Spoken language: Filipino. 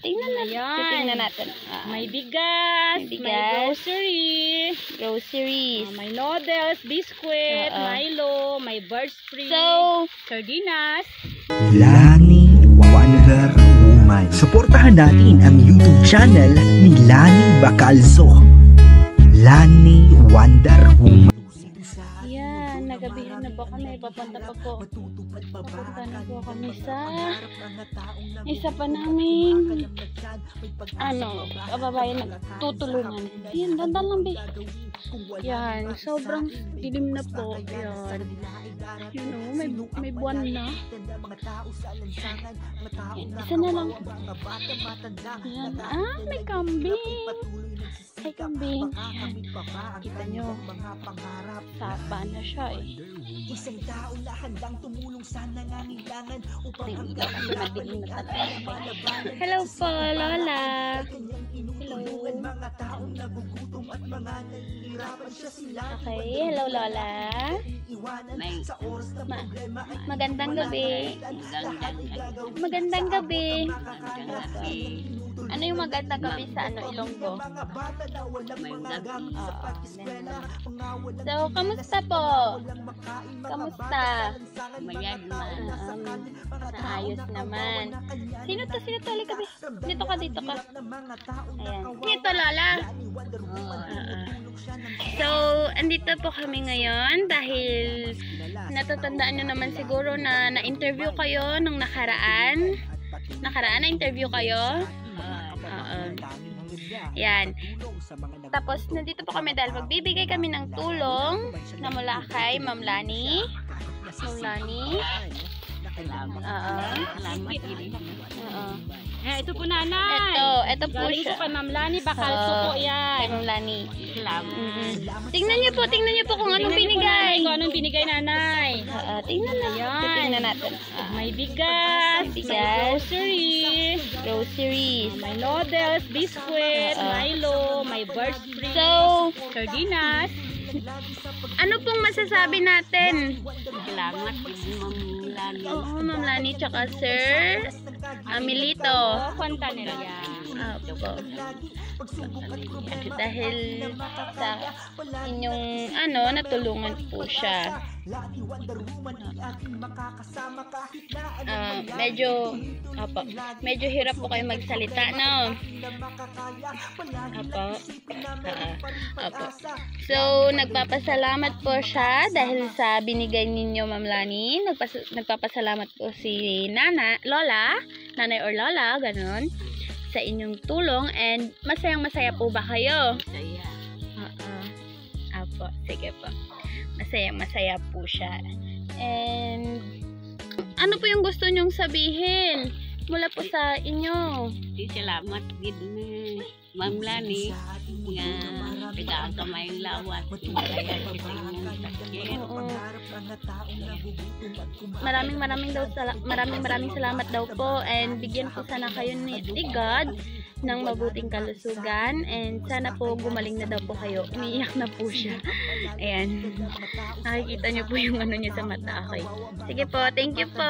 tingnan natin. Ayan. Tingnan natin. May bigas, may grocery, groceries. may noodles, biscuit, Milo, may bird spray, So, sardinas. Lani Wonder Woman. Suportahan natin ang YouTube channel ni Lani Bacalzo. Lani Wonder Woman. yan, nagabihan na po kami. Papunta pa po. Papunta na po kami sa isa pa naming kababayan nagtutulungan. Yan, dandan lang be. Yan, sobrang dilim na po. Yan. You know, may buwan na. Yan, isa na lang. Yan. May kambing. May kambing. Yan. Kita nyo. Sapa na siya eh. Isang tao na handang tumulong sa nangangailangan upang ang Madilim na talaga. Hello po, Lola. Hello. mga taong nagugutom at mga nahihirapan siya sila. Okay, hello Lola. Sa oras na problema ay Magandang gabi. Magandang gabi. Ano yung magandang gabi sa Ilonggo? So, kamusta po? Kamusta? Ayos naman. Sino to? Halika gabi. Dito ka. Ayan. Dito, Lola. So, andito po kami ngayon dahil natatandaan nyo naman siguro na na-interview kayo nung nakaraan. Na-interview kayo. Yan. Tapos, nandito po kami dahil magbibigay kami ng tulong na mula kay Ma'am Lani. Ito po nanay. Ito po Galing siya. po kay Ma'am Lani Bacalzo po yan. Kay Ma'am Lani. Salamat. Tingnan niyo po kung anong binigay. Kung anong binigay nanay. Tingnan natin. May bigas, may Groceries. may noodles, biscuit, Milo, may bird spray, So, sardinas. ano pong masasabi natin? Salamat Ma'am Lani. Oo, Ma'am Lani, tsaka Sir Amilito. Kwanta nila yan. Opo. Dahil sa inyong natulungan po siya. Medyo hirap po kayo magsalita, no? Opo. So, nagpapasalamat po siya dahil sa binigay ninyo, Ma'am Lani. Nagpapasalamat po si Nanay or Lola, ganun, sa inyong tulong, and masayang-masaya po ba kayo? Masaya. Apo, sige po. Masayang-masaya po siya. And ano po yung gusto nyong sabihin mula po sa inyo? Salamat gid Ma'am Lani nga tagaan kamay lawat. Maraming salamat daw po, and bigyan po sana kayo ni God ng mabuting kalusugan, and sana po gumaling na daw po kayo. Umiiyak na po siya. Ayan. Nakikita niyo po yung niya sa mata. Okay. Sige po, thank you po.